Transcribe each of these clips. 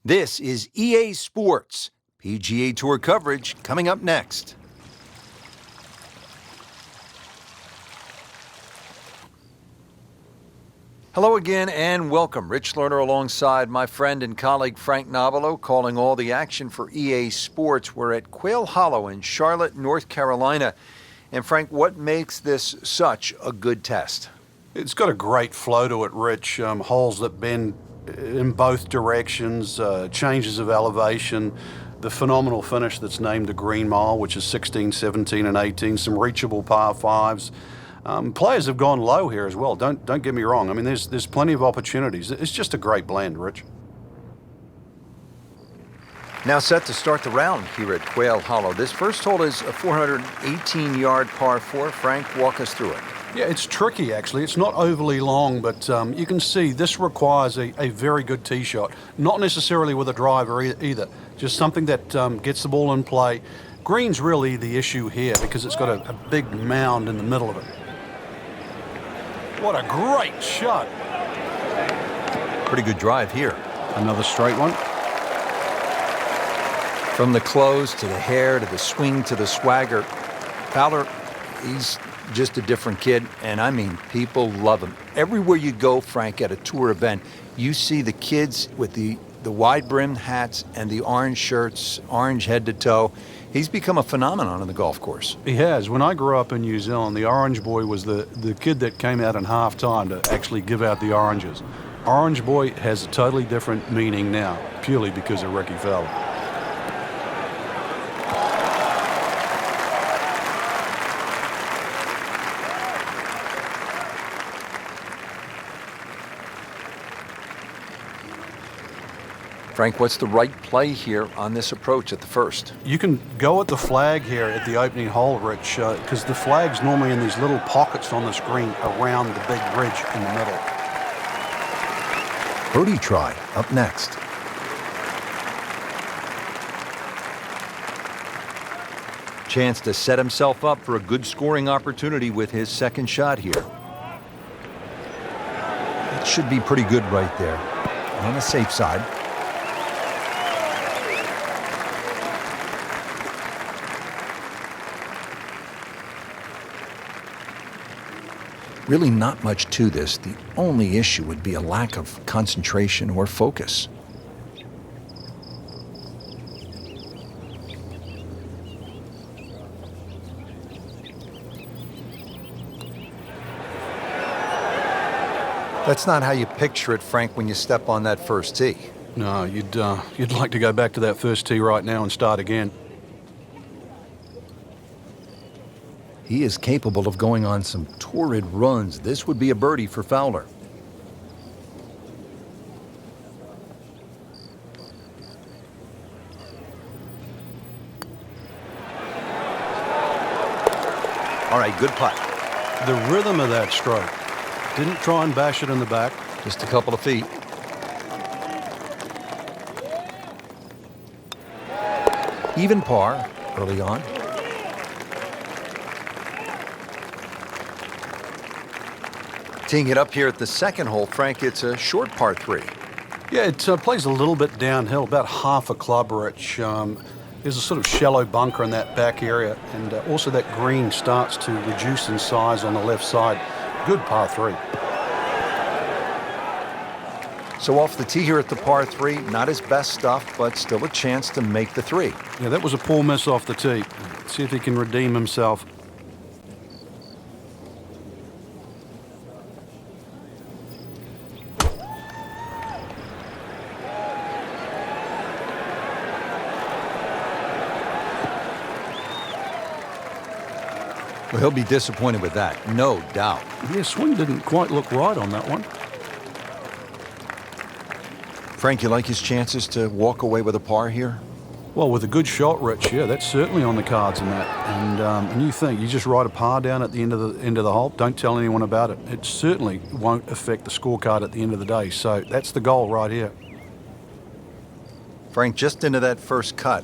This is EA Sports. PGA Tour coverage coming up next. Hello again and welcome. Rich Lerner alongside my friend and colleague Frank Novelo calling all the action for EA Sports. We're at Quail Hollow in Charlotte, North Carolina. And Frank, what makes this such a good test? It's got a great flow to it, Rich. Holes that bend in both directions, changes of elevation, the phenomenal finish that's named the Green Mile, which is 16, 17, and 18, some reachable par fives. Players have gone low here as well. Don't get me wrong. I mean, there's plenty of opportunities. It's just a great blend, Rich. Now set to start the round here at Quail Hollow. This first hole is a 418-yard par 4. Frank, walk us through it. Yeah, it's tricky, actually. It's not overly long, but you can see this requires a very good tee shot. Not necessarily with a driver either. Just something that gets the ball in play. Green's really the issue here because it's got a big mound in the middle of it. What a great shot. Pretty good drive here. Another straight one. From the close to the hair to the swing to the swagger, Fowler, he's just a different kid, and I mean, people love him. Everywhere you go, Frank, at a tour event, you see the kids with the wide-brimmed hats and the orange shirts, orange head to toe. He's become a phenomenon on the golf course. He has. When I grew up in New Zealand, the orange boy was the kid that came out in halftime to actually give out the oranges. Orange boy has a totally different meaning now, purely because of Ricky Fowler. Frank, what's the right play here on this approach at the first? You can go at the flag here at the opening hole, Rich, because the flag's normally in these little pockets on the screen around the big ridge in the middle. Birdie try up next. Chance to set himself up for a good scoring opportunity with his second shot here. It should be pretty good right there. On the safe side. Really not much to this. The only issue would be a lack of concentration or focus. That's not how you picture it, Frank, when you step on that first tee. No, you'd like to go back to that first tee right now and start again. He is capable of going on some torrid runs. This would be a birdie for Fowler. All right, good putt. The rhythm of that stroke. Didn't try and bash it in the back. Just a couple of feet. Even par early on. Teeing it up here at the second hole, Frank, it's a short par 3. Yeah, it plays a little bit downhill, about half a club, Rich. There's a sort of shallow bunker in that back area, and also that green starts to reduce in size on the left side. Good par 3. So off the tee here at the par 3, not his best stuff, but still a chance to make the 3. Yeah, that was a poor miss off the tee. Let's see if he can redeem himself. Well, he'll be disappointed with that, no doubt. Yeah, swing didn't quite look right on that one. Frank, you like his chances to walk away with a par here? Well, with a good shot, Rich, yeah, that's certainly on the cards in that. And you think you just write a par down at the end of the hole, don't tell anyone about it. It certainly won't affect the scorecard at the end of the day. So that's the goal right here. Frank, just into that first cut.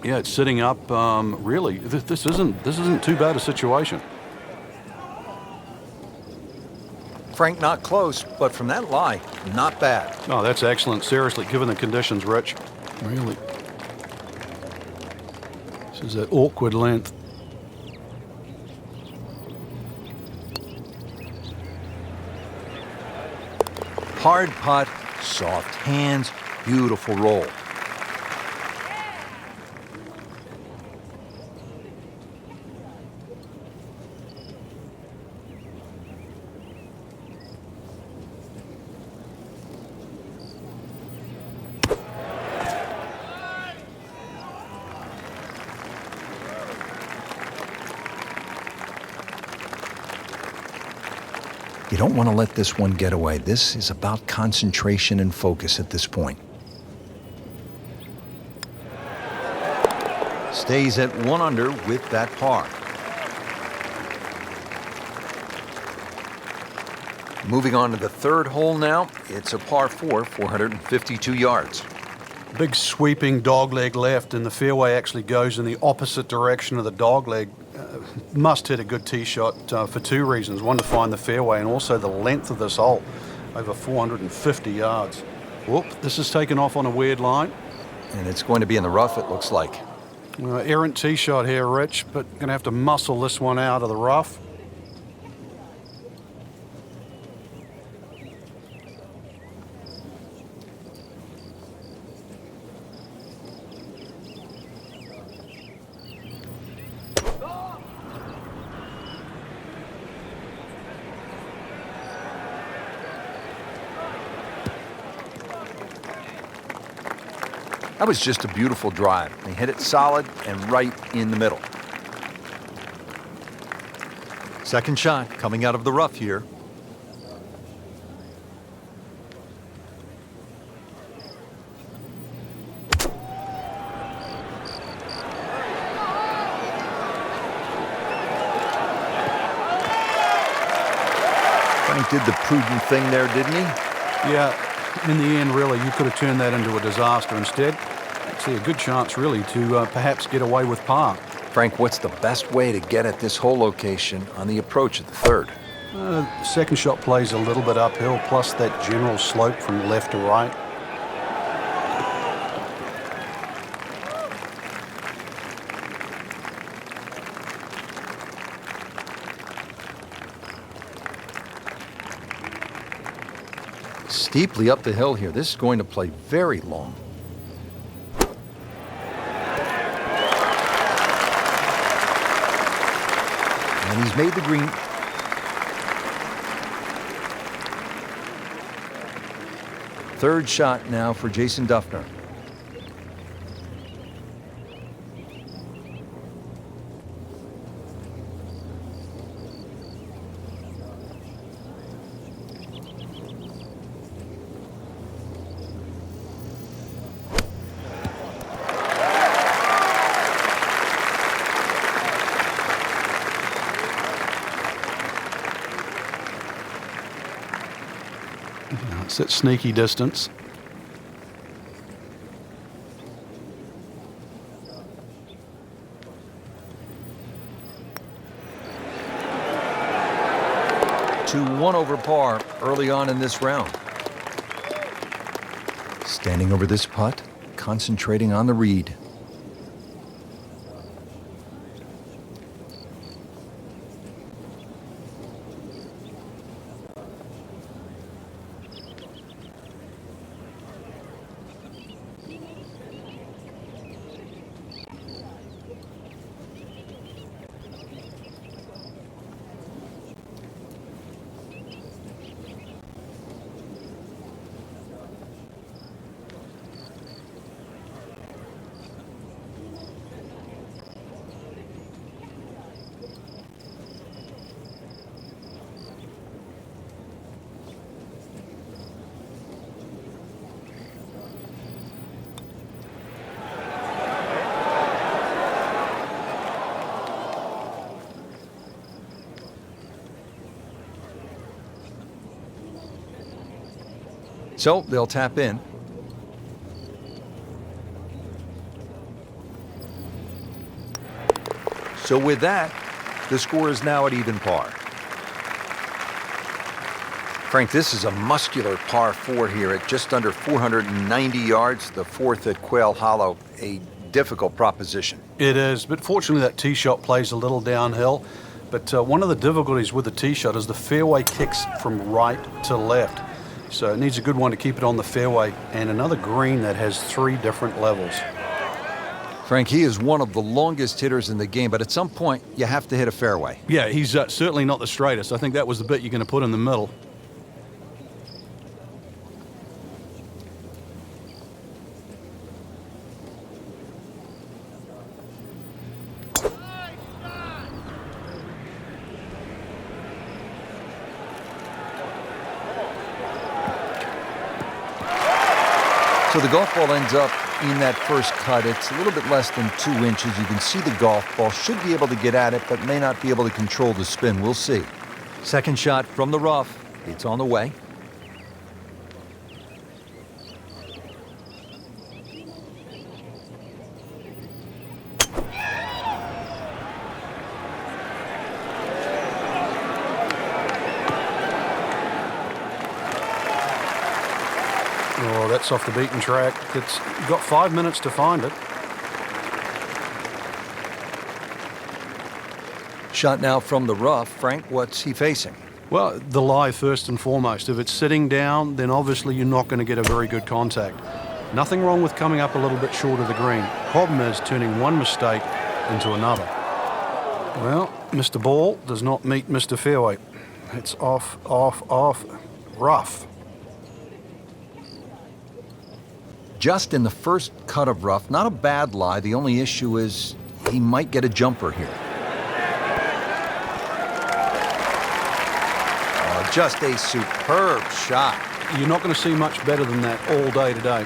Yeah, it's sitting up. Really, this isn't too bad a situation. Frank, not close, but from that lie, not bad. Oh, that's excellent. Seriously, given the conditions, Rich. Really. This is an awkward length. Hard putt, soft hands, beautiful roll. You don't want to let this one get away. This is about concentration and focus at this point. Stays at 1 under with that par. Moving on to the third hole now. It's a par 4, 452 yards. Big sweeping dogleg left, and the fairway actually goes in the opposite direction of the dogleg. Must hit a good tee shot for two reasons. One, to find the fairway, and also the length of this hole, over 450 yards. Whoop, this is taken off on a weird line. And it's going to be in the rough, it looks like. Errant tee shot here, Rich, but going to have to muscle this one out of the rough. That was just a beautiful drive. They hit it solid and right in the middle. Second shot coming out of the rough here. Frank did the prudent thing there, didn't he? Yeah. In the end, really, you could have turned that into a disaster. Instead, I see a good chance, really, to perhaps get away with par. Frank, what's the best way to get at this hole location on the approach of the third? Second shot plays a little bit uphill, plus that general slope from left to right. Steeply up the hill here. This is going to play very long. And he's made the green. Third shot now for Jason Dufner. It's at sneaky distance. To 1 over par early on in this round. Standing over this putt, concentrating on the read. So they'll tap in. So with that, the score is now at even par. Frank, this is a muscular par 4 here at just under 490 yards, the fourth at Quail Hollow, a difficult proposition. It is, but fortunately that tee shot plays a little downhill. But one of the difficulties with the tee shot is the fairway kicks from right to left. So it needs a good one to keep it on the fairway, and another green that has 3 different levels. Frank, he is one of the longest hitters in the game, but at some point you have to hit a fairway. Yeah, he's certainly not the straightest. I think that was the bit you're going to put in the middle. So the golf ball ends up in that first cut. It's a little bit less than 2 inches. You can see the golf ball. Should be able to get at it, but may not be able to control the spin. We'll see. Second shot from the rough. It's on the way. Oh, that's off the beaten track. You've got 5 minutes to find it. Shot now from the rough. Frank, what's he facing? Well, the lie first and foremost. If it's sitting down, then obviously you're not going to get a very good contact. Nothing wrong with coming up a little bit short of the green. Problem is turning one mistake into another. Well, Mr. Ball does not meet Mr. Fairway. It's off, rough. Just in the first cut of rough. Not a bad lie. The only issue is he might get a jumper here. Oh, just a superb shot. You're not going to see much better than that all day today.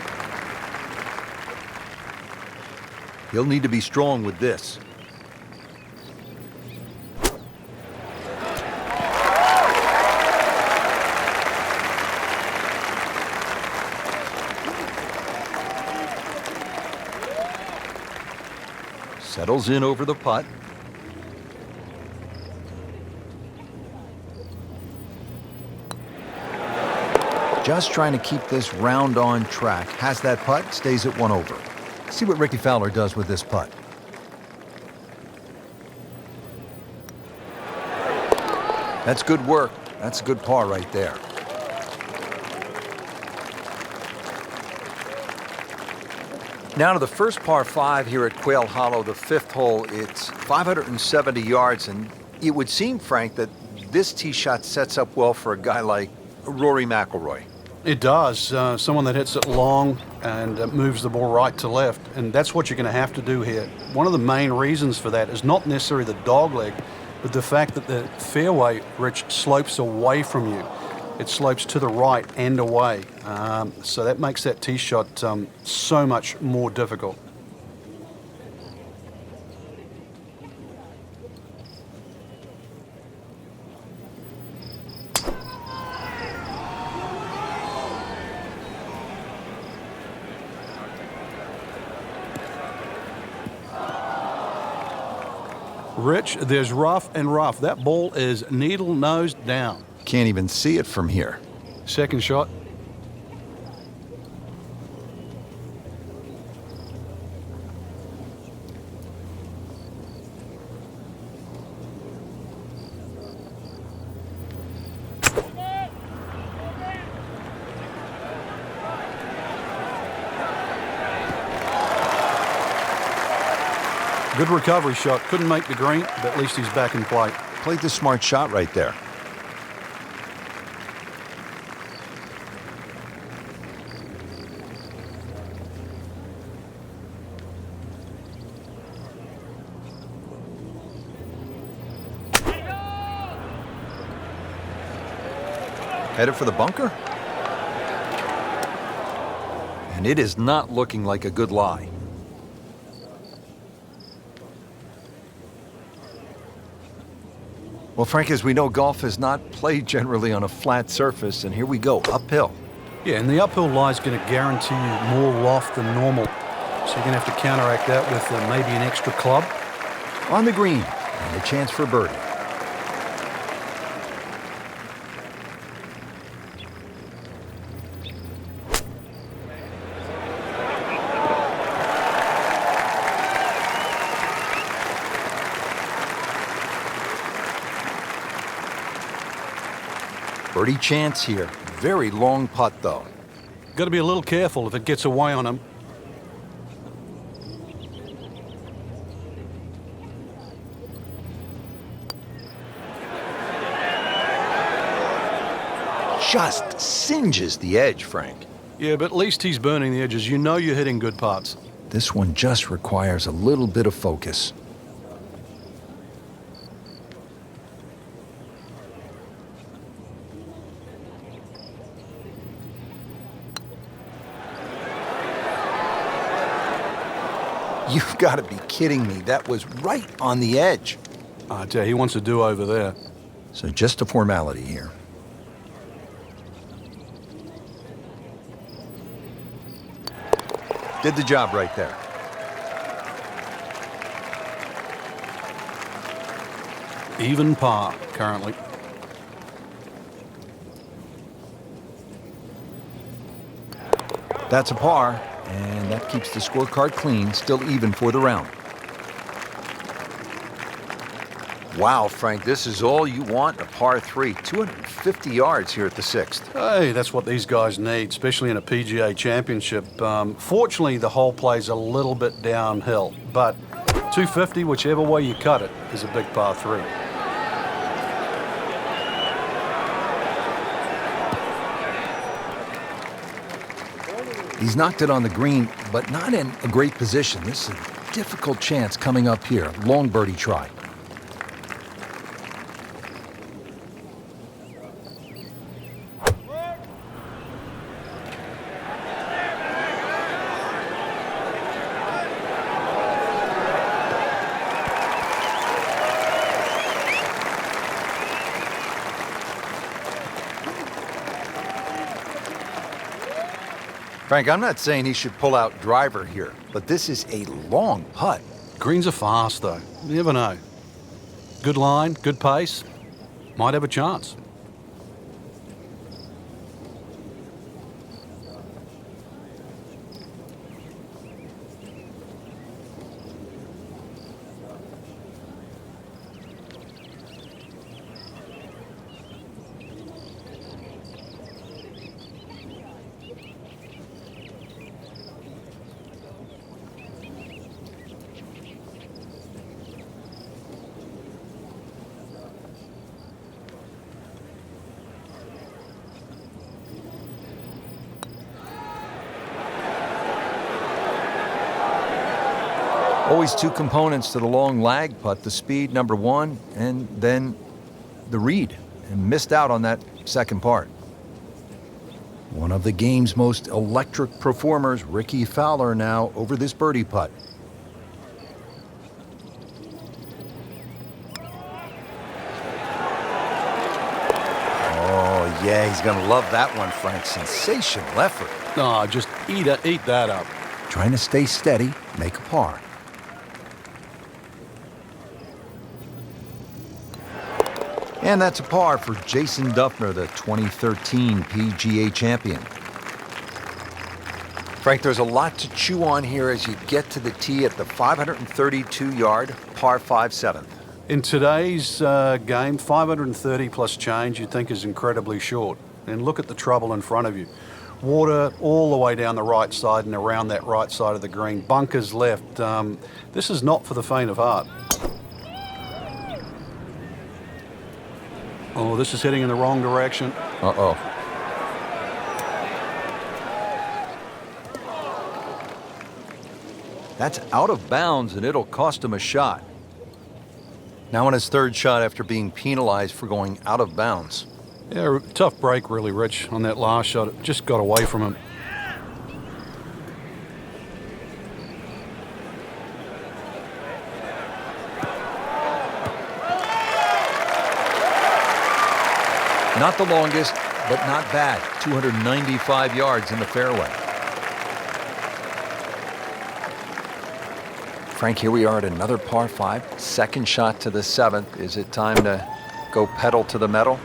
He'll need to be strong with this. Settles in over the putt. Just trying to keep this round on track. Has that putt, stays at 1 over. See what Ricky Fowler does with this putt. That's good work. That's a good par right there. Now to the first par 5 here at Quail Hollow, the 5th hole. It's 570 yards, and it would seem, Frank, that this tee shot sets up well for a guy like Rory McIlroy. It does. Someone that hits it long and moves the ball right to left, and that's what you're going to have to do here. One of the main reasons for that is not necessarily the dog leg, but the fact that the fairway, Rich, slopes away from you. It slopes to the right and away. So that makes that tee shot so much more difficult. Rich, there's rough and rough. That ball is needle nose down. Can't even see it from here. Second shot. Good recovery shot. Couldn't make the green, but at least he's back in play. Played the smart shot right there. Headed for the bunker? And it is not looking like a good lie. Well, Frank, as we know, golf is not played generally on a flat surface, and here we go, uphill. Yeah, and the uphill lie is going to guarantee you more loft than normal. So you're going to have to counteract that with maybe an extra club. On the green, and a chance for birdie. Birdie chance here. Very long putt, though. Got to be a little careful if it gets away on him. Just singes the edge, Frank. Yeah, but at least he's burning the edges. You know you're hitting good putts. This one just requires a little bit of focus. You've got to be kidding me. That was right on the edge. I tell you, he wants a do-over there. So just a formality here. Did the job right there. Even par, currently. That's a par, and that keeps the scorecard clean, still even for the round. Wow, Frank, this is all you want in a par 3. 250 yards here at the 6th. Hey, that's what these guys need, especially in a PGA championship. Fortunately, the hole plays a little bit downhill, but 250, whichever way you cut it, is a big par 3. He's knocked it on the green, but not in a great position. This is a difficult chance coming up here. Long birdie try. Frank, I'm not saying he should pull out driver here, but this is a long putt. Greens are fast, though. You never know. Good line, good pace. Might have a chance. Always two components to the long lag putt, the speed, number one, and then the read, and missed out on that second part. One of the game's most electric performers, Ricky Fowler, now over this birdie putt. Oh, yeah, he's going to love that one, Frank. Sensational effort. No, just eat that up. Trying to stay steady, make a par. And that's a par for Jason Dufner, the 2013 PGA champion. Frank, there's a lot to chew on here as you get to the tee at the 532-yard par 5 7th. In today's game, 530 plus change you'd think is incredibly short. And look at the trouble in front of you. Water all the way down the right side and around that right side of the green. Bunkers left. This is not for the faint of heart. Oh, this is heading in the wrong direction. Uh-oh. That's out of bounds, and it'll cost him a shot. Now on his third shot after being penalized for going out of bounds. Yeah, tough break, really, Rich, on that last shot. It just got away from him. Not the longest, but not bad. 295 yards in the fairway. Frank, here we are at another par 5. Second shot to the 7th. Is it time to go pedal to the metal?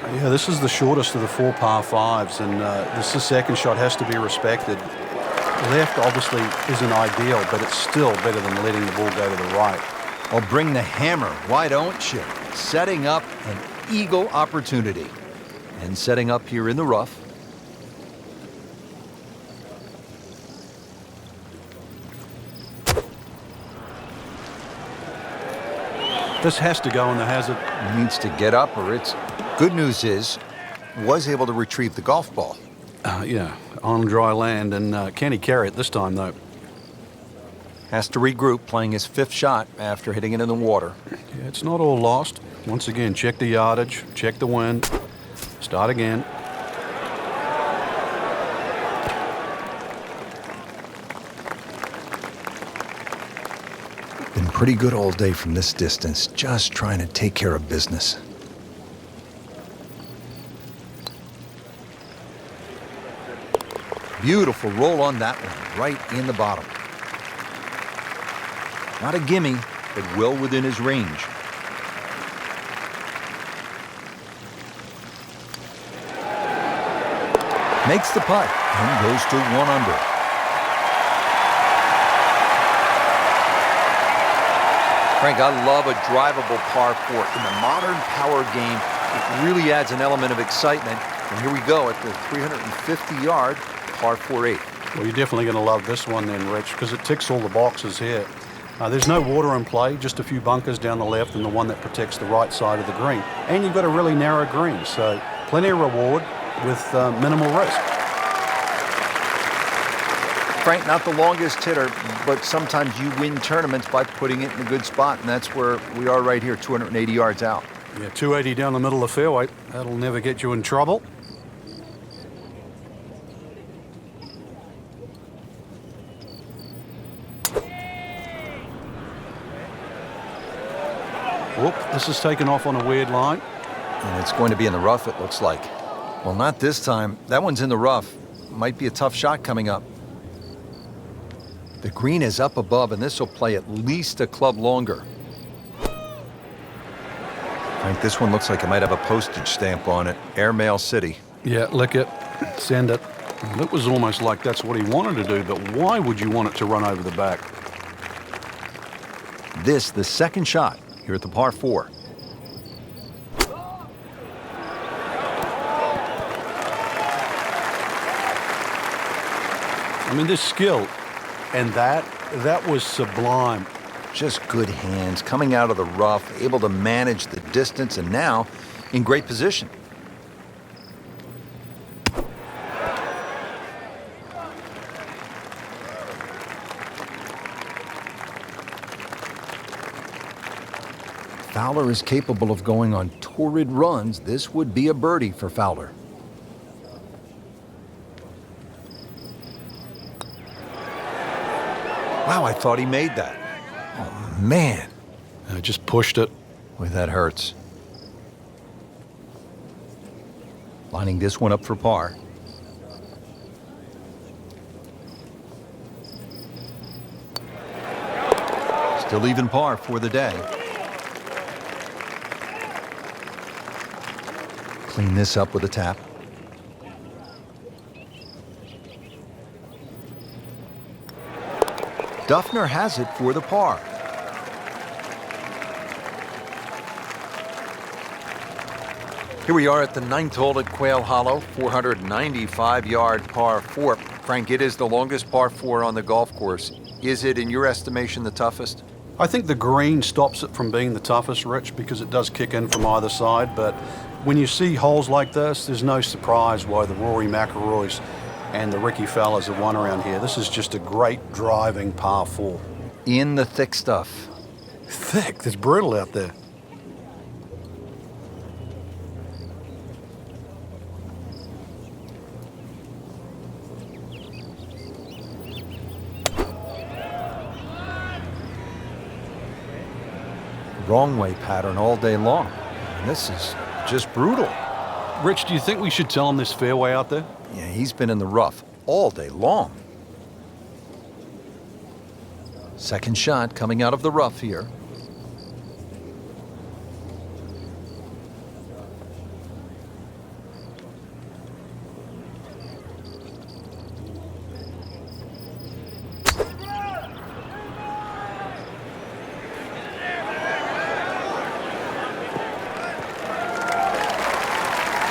Yeah, this is the shortest of the 4 par 5s, and this second shot has to be respected. Left obviously isn't ideal, but it's still better than letting the ball go to the right. Well, bring the hammer, why don't you? Setting up an eagle opportunity. And setting up here in the rough. This has to go in the hazard. Needs to get up or it's... Good news is, was able to retrieve the golf ball. Yeah, on dry land, and can he carry it this time, though? Has to regroup, playing his 5th shot after hitting it in the water. Yeah, it's not all lost. Once again, check the yardage, check the wind, start again. Been pretty good all day from this distance, just trying to take care of business. Beautiful roll on that one, right in the bottom. Not a gimme, but well within his range. Makes the putt and goes to 1 under. Frank, I love a drivable par 4. In the modern power game, it really adds an element of excitement. And here we go at the 350-yard par 4-8. Well, you're definitely going to love this one then, Rich, because it ticks all the boxes here. There's no water in play, just a few bunkers down the left and the one that protects the right side of the green. And you've got a really narrow green, so plenty of reward with minimal risk. Frank, not the longest hitter, but sometimes you win tournaments by putting it in a good spot, and that's where we are right here, 280 yards out. Yeah, 280 down the middle of the fairway. That'll never get you in trouble. Whoop, this is taken off on a weird line. And it's going to be in the rough, it looks like. Well, not this time. That one's in the rough. Might be a tough shot coming up. The green is up above, and this will play at least a club longer. Frank, this one looks like it might have a postage stamp on it. Airmail City. Yeah, lick it, send it. It was almost like that's what he wanted to do, but why would you want it to run over the back? This, the 2nd shot here at the par 4. I mean, this skill, and that was sublime. Just good hands, coming out of the rough, able to manage the distance, and now in great position. Fowler is capable of going on torrid runs. This would be a birdie for Fowler. Wow, I thought he made that. Oh, man. I just pushed it. Boy, that hurts. Lining this one up for par. Still even par for the day. Clean this up with a tap. Dufner has it for the par. Here we are at the 9th hole at Quail Hollow, 495-yard par 4. Frank, it is the longest par 4 on the golf course. Is it, in your estimation, the toughest? I think the green stops it from being the toughest, Rich, because it does kick in from either side. But when you see holes like this, there's no surprise why the Rory McIlroys and the Ricky Fowlers have won around here. This is just a great driving par 4. In the thick stuff. Thick? It's brutal out there. Wrong way pattern all day long. And this is just brutal. Rich, do you think we should tell him this fairway out there? Yeah, he's been in the rough all day long. 2nd shot coming out of the rough here.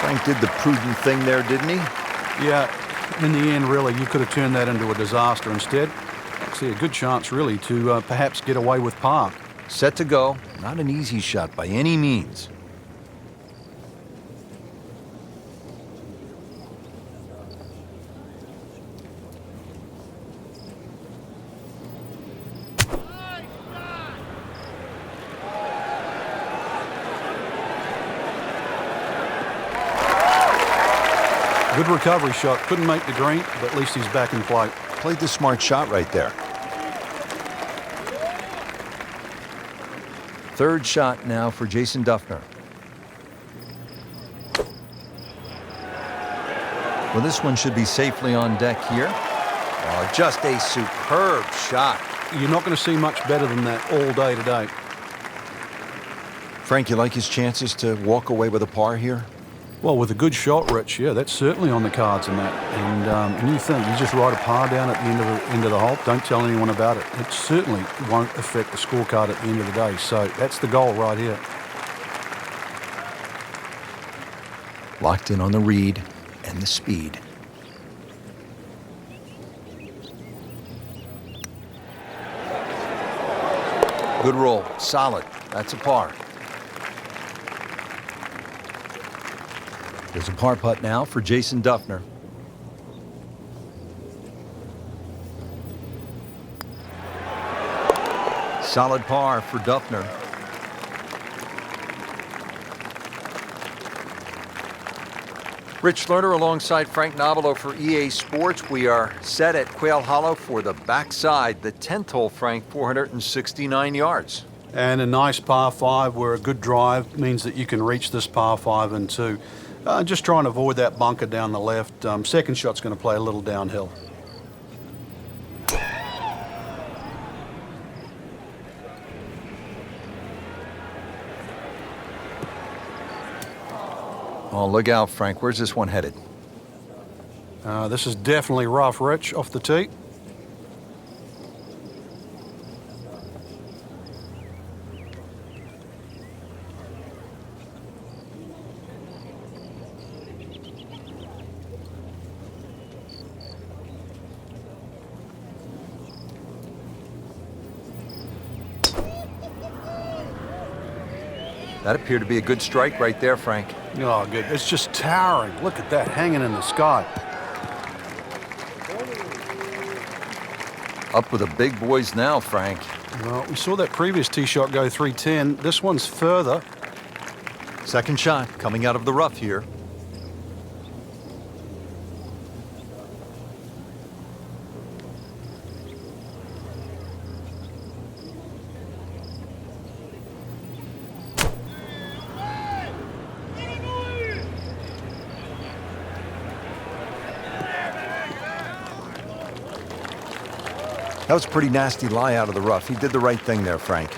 Frank, did the prudent thing there, didn't he? Yeah, in the end, really, you could have turned that into a disaster instead. I see a good chance, really, to perhaps get away with par. Set to go. Not an easy shot by any means. Good recovery shot. Couldn't make the green, but at least he's back in play. Played the smart shot right there. Third shot now for Jason Dufner. Well, this one should be safely on deck here. Oh, just a superb shot. You're not going to see much better than that all day today. Frank, you like his chances to walk away with a par here? Well, with a good shot, Rich, yeah, that's certainly on the cards in that. And you think you just write a par down at the end of the hole. Don't tell anyone about it. It certainly won't affect the scorecard at the end of the day. So that's the goal right here. Locked in on the read and the speed. Good roll, solid. That's a par. There's a par putt now for Jason Dufner. Solid par for Dufner. Rich Lerner alongside Frank Nobilo for EA Sports. We are set at Quail Hollow for the backside, the 10th hole, Frank, 469 yards. And a nice par 5 where a good drive means that you can reach this par 5 and 2. Just try and avoid that bunker down the left. Second shot's going to play a little downhill. Oh, look out, Frank. Where's this one headed? This is definitely rough, Rich, off the tee. That appeared to be a good strike right there, Frank. Oh, good. It's just towering. Look at that, hanging in the sky. Up with the big boys now, Frank. Well, we saw that previous tee shot go 310. This one's further. Second shot coming out of the rough here. That was a pretty nasty lie out of the rough. He did the right thing there, Frank.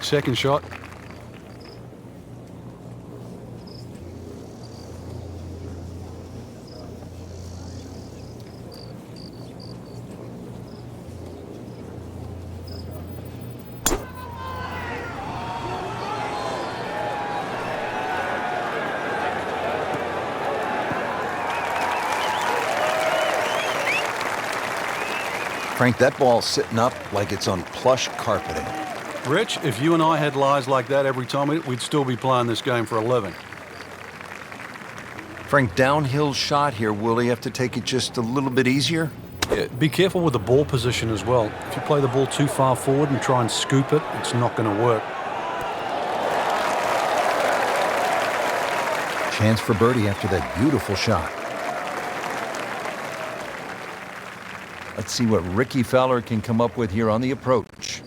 Second shot. Frank, that ball's sitting up like it's on plush carpeting. Rich, if you and I had lies like that every time, we'd still be playing this game for a living. Frank, downhill shot here. Will he have to take it just a little bit easier? Yeah, be careful with the ball position as well. If you play the ball too far forward and try and scoop it, it's not going to work. Chance for birdie after that beautiful shot. Let's see what Ricky Fowler can come up with here on the approach.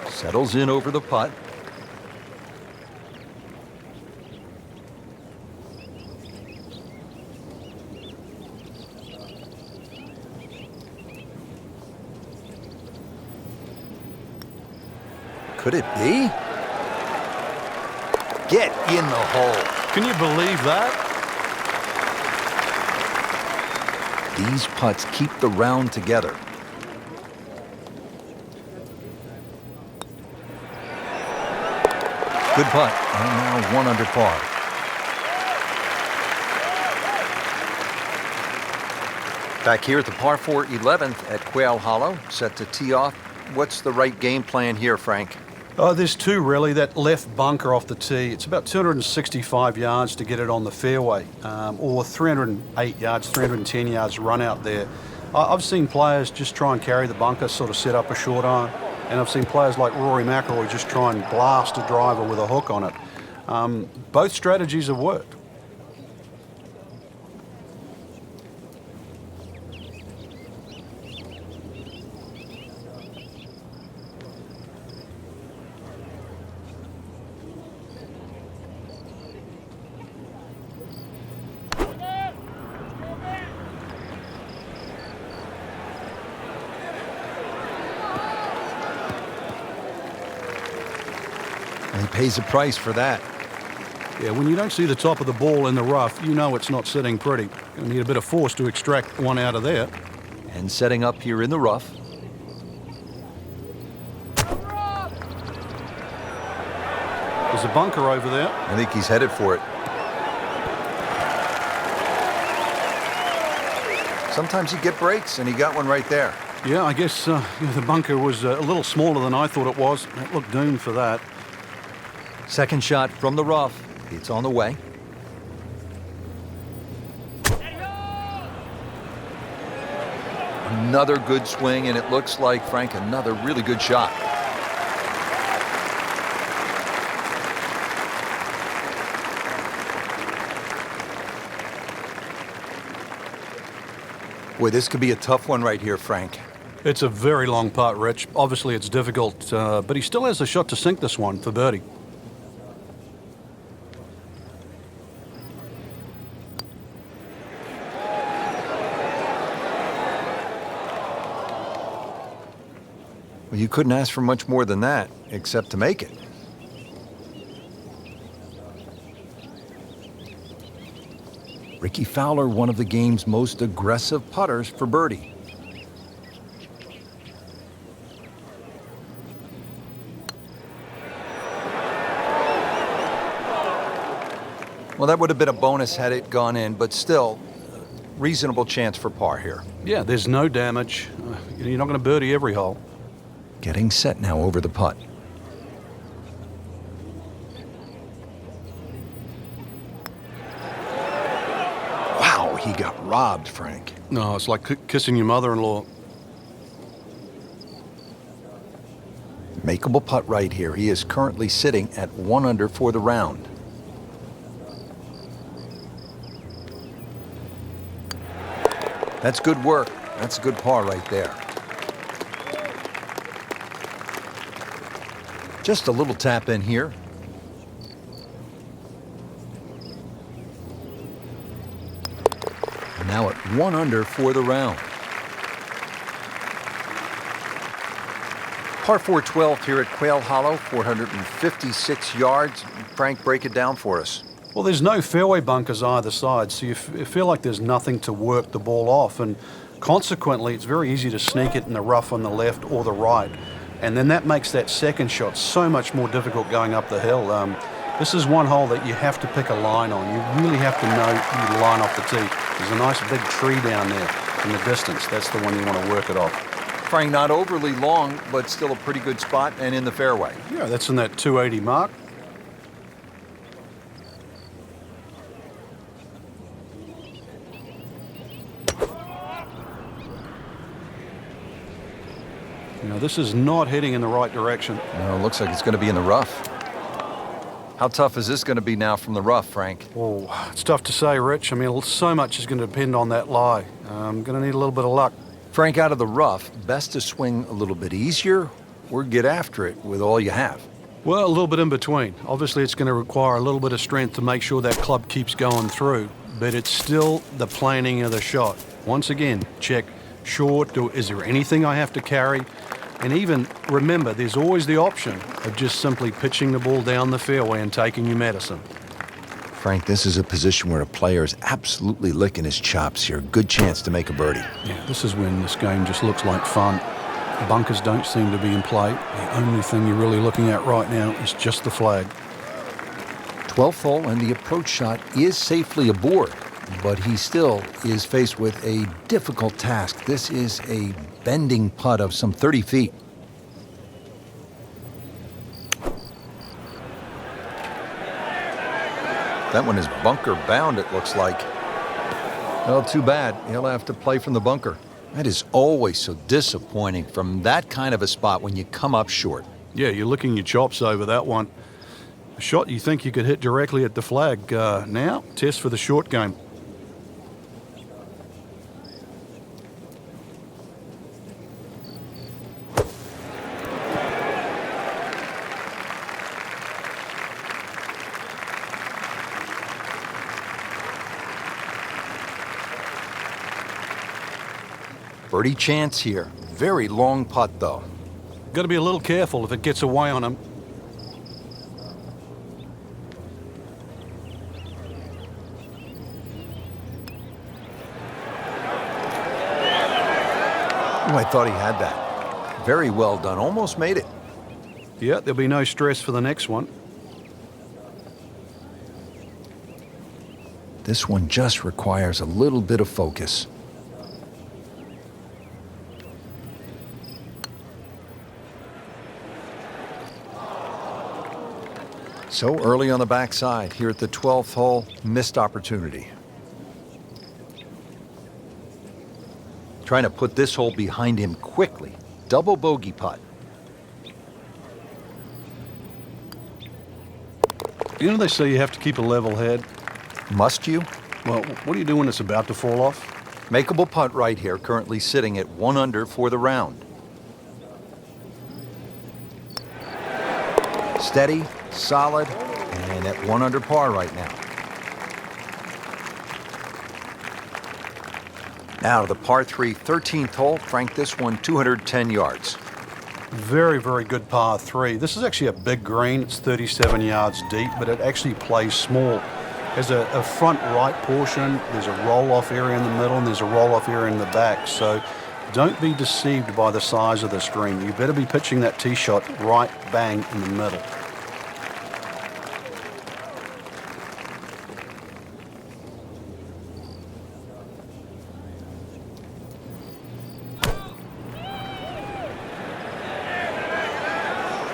Settles in over the putt. Could it be? Get in the hole. Can you believe that? These putts keep the round together. Good putt, and now 1 under par. Back here at the par 4 11th at Quail Hollow, set to tee off. What's the right game plan here, Frank? Oh, there's two really. That left bunker off the tee, it's about 265 yards to get it on the fairway, or 308 yards, 310 yards run out there. I've seen players just try and carry the bunker, sort of set up a short iron, and I've seen players like Rory McIlroy just try and blast a driver with a hook on it. Both strategies have worked. He pays a price for that. Yeah, when you don't see the top of the ball in the rough, you know it's not sitting pretty. You need a bit of force to extract one out of there. And setting up here in the rough. There's a bunker over there. I think he's headed for it. Sometimes you get breaks, and he got one right there. Yeah, I guess the bunker was a little smaller than I thought it was. It looked doomed for that. Second shot from the rough. It's on the way. Another good swing, and it looks like, Frank, another really good shot. Boy, this could be a tough one right here, Frank. It's a very long putt, Rich. Obviously, it's difficult, but he still has a shot to sink this one for birdie. Well, you couldn't ask for much more than that, except to make it. Ricky Fowler, one of the game's most aggressive putters for birdie. Well, that would have been a bonus had it gone in, but still, reasonable chance for par here. Yeah, there's no damage. You're not going to birdie every hole. Getting set now over the putt. Wow, he got robbed, Frank. No, it's like kissing your mother-in-law. Makeable putt right here. He is currently sitting at 1 under for the round. That's good work. That's a good par right there. Just a little tap in here. Now at 1 under for the round. Par 4 12 here at Quail Hollow, 456 yards. Frank, break it down for us. Well, there's no fairway bunkers either side, so you feel like there's nothing to work the ball off, and consequently, it's very easy to sneak it in the rough on the left or the right. And then that makes that second shot so much more difficult going up the hill. This is one hole that you have to pick a line on. You really have to know you line off the tee. There's a nice big tree down there in the distance. That's the one you want to work it off. Frank, not overly long, but still a pretty good spot and in the fairway. Yeah, that's in that 280 mark. You know, this is not heading in the right direction. No, it looks like it's going to be in the rough. How tough is this going to be now from the rough, Frank? Oh, it's tough to say, Rich. I mean, so much is going to depend on that lie. I'm going to need a little bit of luck. Frank, out of the rough, best to swing a little bit easier or get after it with all you have? Well, a little bit in between. Obviously, it's going to require a little bit of strength to make sure that club keeps going through, but it's still the planning of the shot. Once again, check short. Is there anything I have to carry? And even, remember, there's always the option of just simply pitching the ball down the fairway and taking your medicine. Frank, this is a position where a player is absolutely licking his chops here. Good chance to make a birdie. Yeah, this is when this game just looks like fun. Bunkers don't seem to be in play. The only thing you're really looking at right now is just the flag. 12th hole, and the approach shot is safely aboard, but he still is faced with a difficult task. This is a bending putt of some 30 feet. That one is bunker bound, it looks like. Well, too bad. He'll have to play from the bunker. That is always so disappointing from that kind of a spot when you come up short. Yeah, you're licking your chops over that one. A shot you think you could hit directly at the flag. Now, test for the short game. Birdie chance here. Very long putt, though. Got to be a little careful if it gets away on him. Oh, I thought he had that. Very well done. Almost made it. Yeah, there'll be no stress for the next one. This one just requires a little bit of focus. So early on the backside here at the 12th hole, missed opportunity. Trying to put this hole behind him quickly. Double bogey putt. You know they say you have to keep a level head? Must you? Well, what do you do when it's about to fall off? Makeable putt right here, currently sitting at 1 under for the round. Steady, solid, and at 1 under par right now. Now to the par 3 13th hole. Frank, this one 210 yards. Very, very good par 3. This is actually a big green. It's 37 yards deep, but it actually plays small. There's a front right portion, there's a roll-off area in the middle, and there's a roll-off area in the back. So don't be deceived by the size of this green. You better be pitching that tee shot right bang in the middle.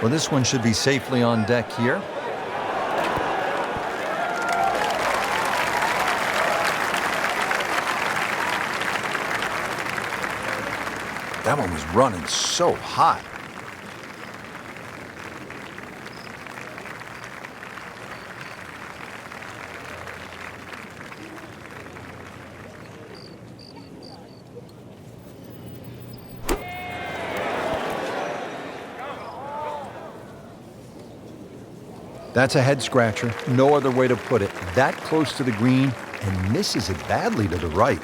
Well, this one should be safely on deck here. That one was running so hot. That's a head scratcher. No other way to put it. That close to the green and misses it badly to the right.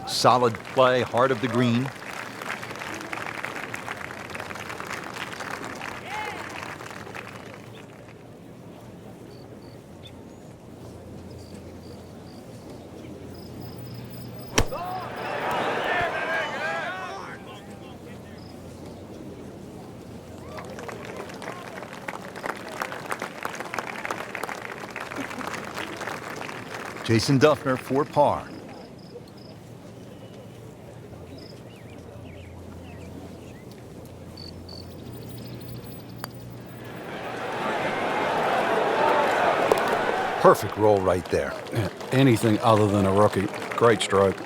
Solid play, heart of the green. Jason Dufner for par. Perfect roll right there. Yeah, anything other than a rookie. Great stroke.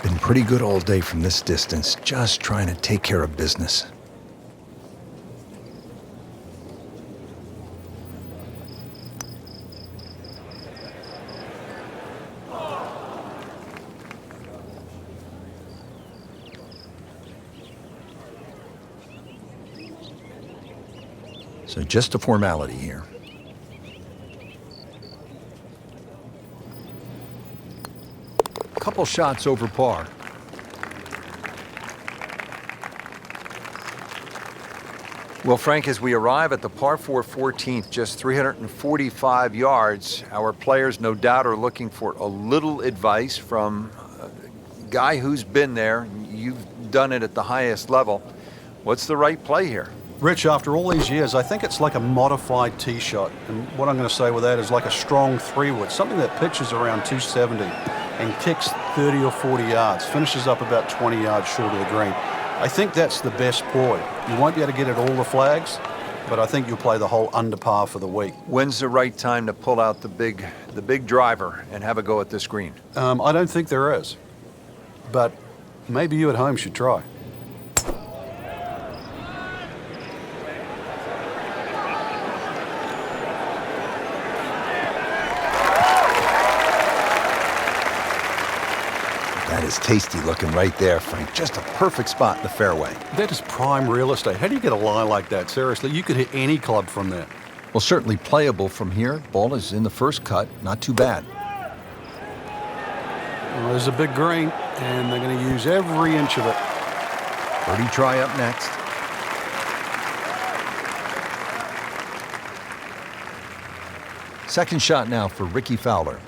Been pretty good all day from this distance, just trying to take care of business. So just a formality here. Couple shots over par. Well, Frank, as we arrive at the par 4 14th, just 345 yards, our players no doubt are looking for a little advice from a guy who's been there. You've done it at the highest level. What's the right play here? Rich, after all these years, I think it's like a modified tee shot. And what I'm going to say with that is like a strong 3-wood, something that pitches around 270 and kicks 30 or 40 yards, finishes up about 20 yards short of the green. I think that's the best ploy. You won't be able to get at all the flags, but I think you'll play the whole under par for the week. When's the right time to pull out the big driver and have a go at this green? I don't think there is, but maybe you at home should try. That is tasty looking right there, Frank. Just a perfect spot in the fairway. That is prime real estate. How do you get a lie like that? Seriously, you could hit any club from there. Well, certainly playable from here. Ball is in the first cut. Not too bad. Well, there's a big green, and they're going to use every inch of it. Birdie try up next. Second shot now for Ricky Fowler.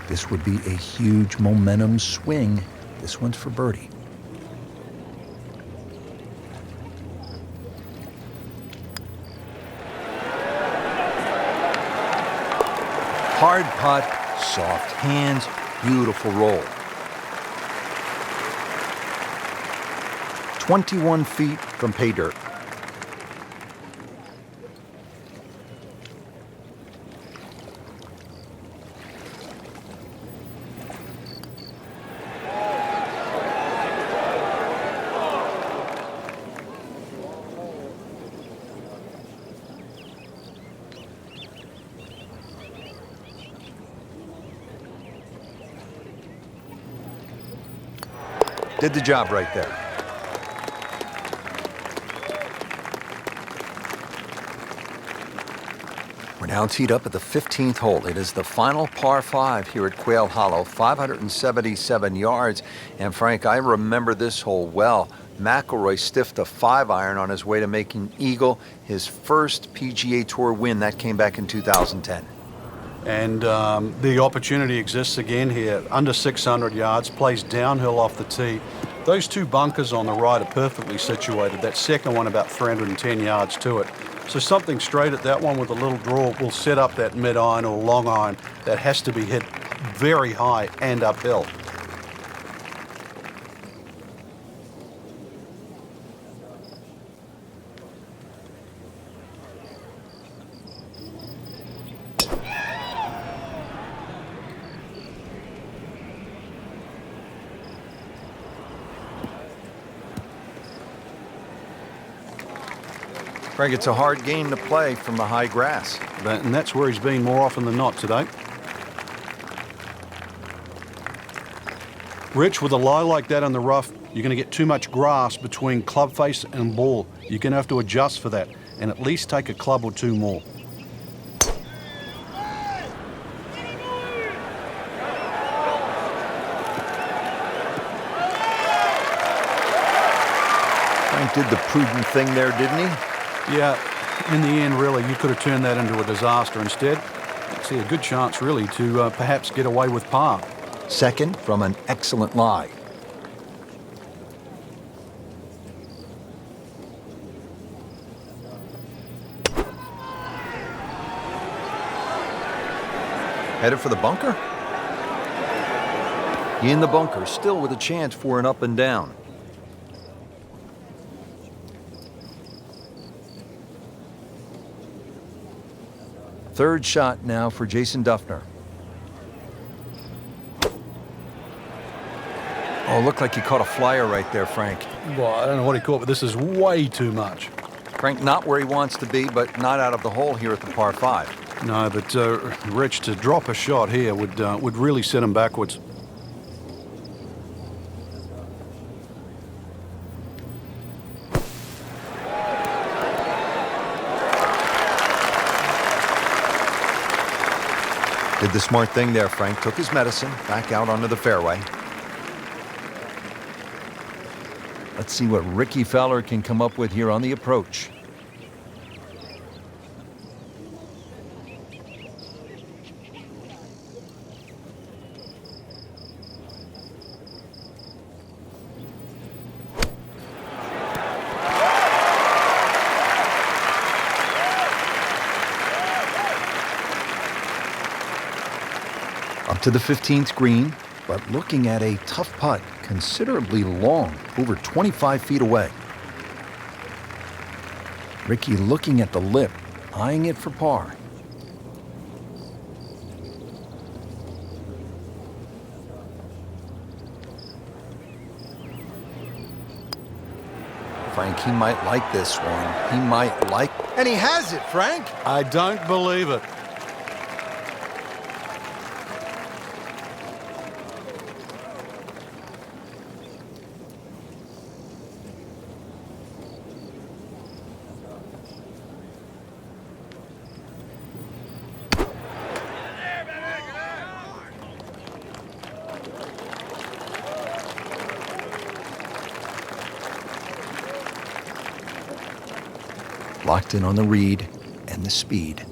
This would be a huge momentum swing. This one's for birdie. Hard putt, soft hands, beautiful roll. 21 feet from pay dirt. Did the job right there. We're now teed up at the 15th hole. It is the final par 5 here at Quail Hollow, 577 yards. And Frank, I remember this hole well. McIlroy stiffed a 5-iron on his way to making eagle, his first PGA Tour win. That came back in 2010. And the opportunity exists again here. Under 600 yards, plays downhill off the tee. Those two bunkers on the right are perfectly situated. That second one about 310 yards to it. So something straight at that one with a little draw will set up that mid-iron or long iron that has to be hit very high and uphill. Frank, it's a hard game to play from the high grass. And that's where he's been more often than not today. Rich, with a lie like that on the rough, you're going to get too much grass between club face and ball. You're going to have to adjust for that and at least take a club or two more. Frank did the prudent thing there, didn't he? Yeah, in the end, really, you could have turned that into a disaster. Instead, I see a good chance, really, to perhaps get away with par. Second from an excellent lie. Headed for the bunker? In the bunker, still with a chance for an up and down. Third shot now for Jason Dufner. Oh, looked like he caught a flyer right there, Frank. Well, I don't know what he caught, but this is way too much. Frank, not where he wants to be, but not out of the hole here at the par 5. No, but Rich, to drop a shot here would really set him backwards. Did the smart thing there, Frank. Took his medicine, back out onto the fairway. Let's see what Ricky Fowler can come up with here on the approach. Up to the 15th green, but looking at a tough putt, considerably long, over 25 feet away. Ricky looking at the lip, eyeing it for par. Frank, he might like this one. He might like... And he has it, Frank! I don't believe it. Locked in on the read and the speed.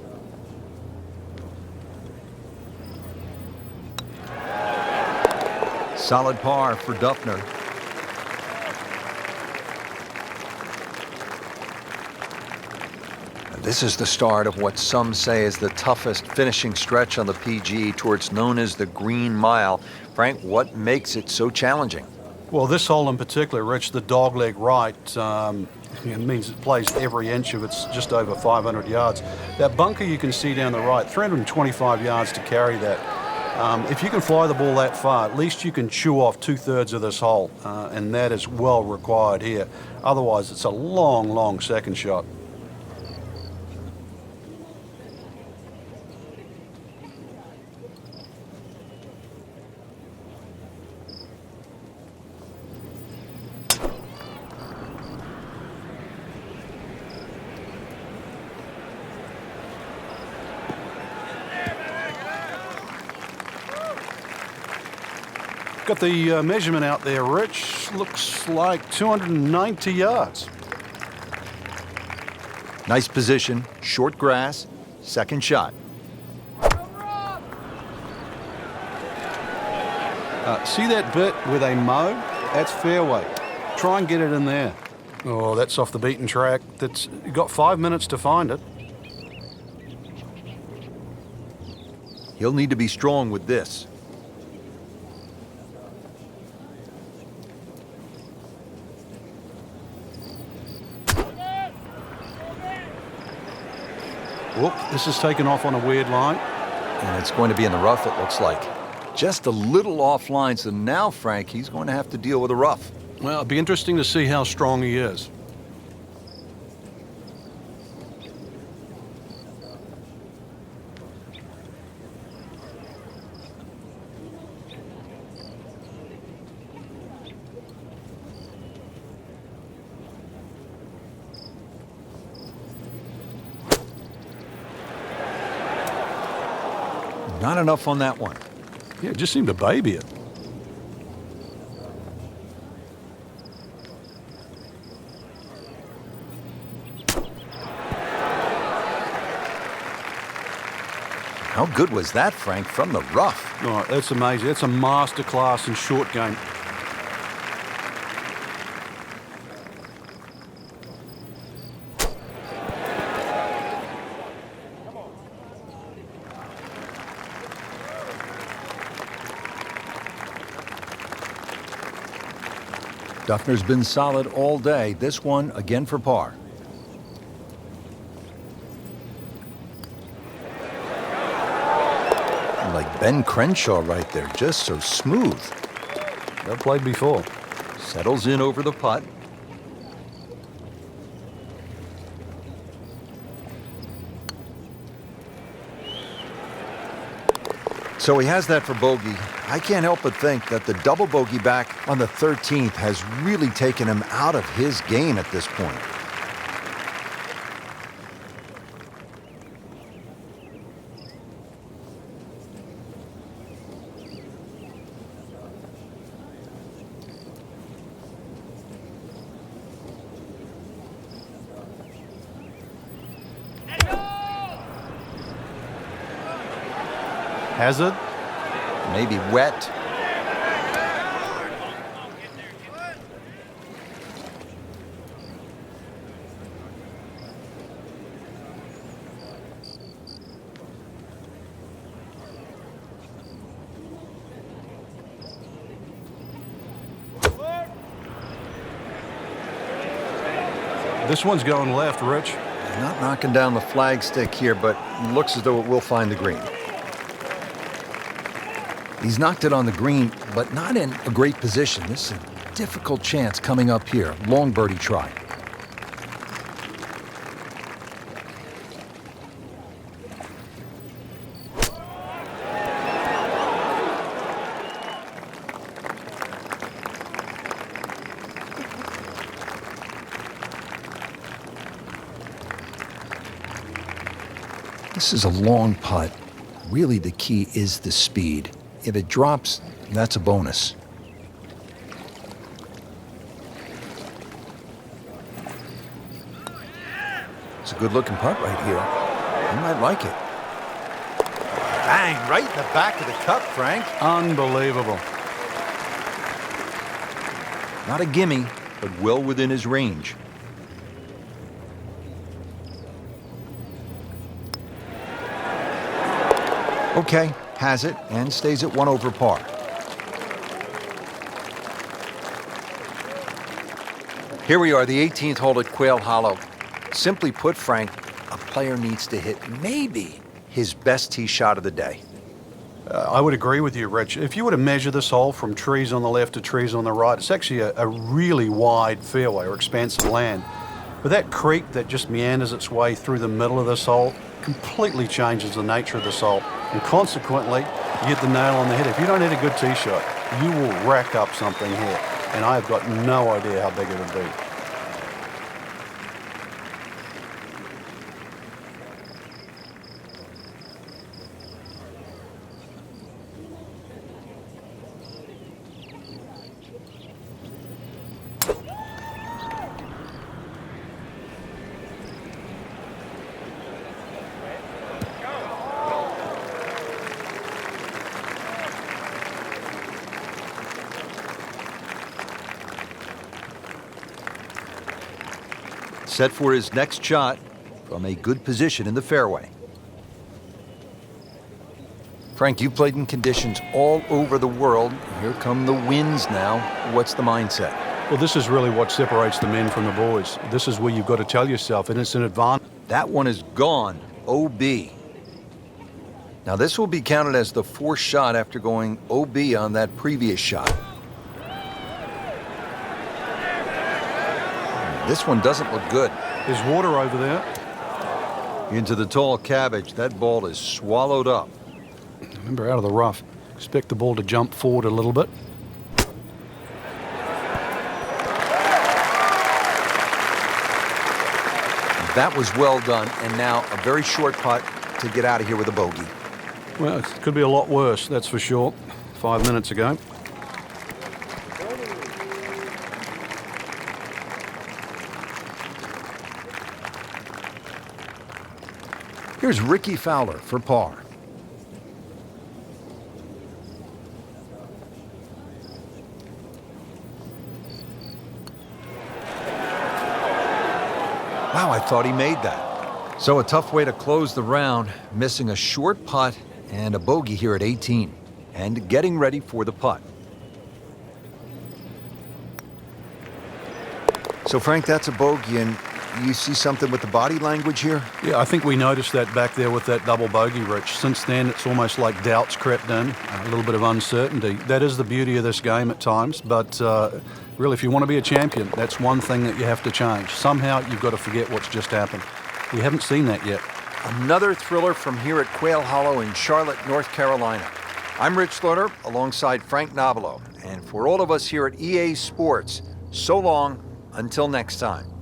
Solid par for Dufner. This is the start of what some say is the toughest finishing stretch on the PGA Tour. It's known as the Green Mile. Frank, what makes it so challenging? Well, this hole in particular, Rich, the dogleg right, it means it plays every inch of it's just over 500 yards. That bunker you can see down the right, 325 yards to carry that. If you can fly the ball that far, at least you can chew off 2/3 of this hole, and that is well required here. Otherwise, it's a long, long second shot. Got the measurement out there, Rich. Looks like 290 yards. Nice position, short grass, second shot. See that bit where they mow? That's fairway. Try and get it in there. Oh, that's off the beaten track. You've got 5 minutes to find it. He'll need to be strong with this. Whoop, this is taken off on a weird line. And it's going to be in the rough, it looks like. Just a little offline, so now, Frank, he's going to have to deal with the rough. Well, it'll be interesting to see how strong he is. Not enough on that one. Yeah, it just seemed to baby it. How good was that, Frank, from the rough? Oh, that's amazing. That's a masterclass in short game. Dufner's been solid all day. This one, again for par. Like Ben Crenshaw right there, just so smooth. I've played before. Settles in over the putt. So he has that for bogey. I can't help but think that the double bogey back on the 13th has really taken him out of his game at this point. Hazard. Maybe wet. This one's going left, Rich. Not knocking down the flagstick here, but looks as though it will find the green. He's knocked it on the green, but not in a great position. This is a difficult chance coming up here. Long birdie try. This is a long putt. Really, the key is the speed. If it drops, that's a bonus. It's a good-looking putt right here. You might like it. Bang, right in the back of the cup, Frank. Unbelievable. Not a gimme, but well within his range. Okay, has it and stays at 1 over par. Here we are, the 18th hole at Quail Hollow. Simply put, Frank, a player needs to hit maybe his best tee shot of the day. I would agree with you, Rich. If you were to measure this hole from trees on the left to trees on the right, it's actually a really wide fairway or expanse of land. But that creek that just meanders its way through the middle of this hole completely changes the nature of this hole. And consequently, you hit the nail on the head. If you don't hit a good tee shot, you will rack up something here. And I have got no idea how big it would be. Set for his next shot from a good position in the fairway. Frank, you've played in conditions all over the world. Here come the winds now. What's the mindset? Well, this is really what separates the men from the boys. This is where you've got to tell yourself, and it's an advantage. That one is gone. OB. Now, this will be counted as the fourth shot after going OB on that previous shot. This one doesn't look good. There's water over there. Into the tall cabbage. That ball is swallowed up. Remember, out of the rough. Expect the ball to jump forward a little bit. That was well done, and now a very short putt to get out of here with a bogey. Well, it could be a lot worse, that's for sure. 5 minutes ago. Here's Ricky Fowler for par. Wow, I thought he made that. So a tough way to close the round, missing a short putt and a bogey here at 18, and getting ready for the putt. So Frank, that's a bogey, and you see something with the body language here? Yeah, I think we noticed that back there with that double bogey, Rich. Since then, it's almost like doubts crept in, a little bit of uncertainty. That is the beauty of this game at times, but really, if you want to be a champion, that's one thing that you have to change. Somehow, you've got to forget what's just happened. We haven't seen that yet. Another thriller from here at Quail Hollow in Charlotte, North Carolina. I'm Rich Lerner alongside Frank Nobilo. And for all of us here at EA Sports, so long until next time.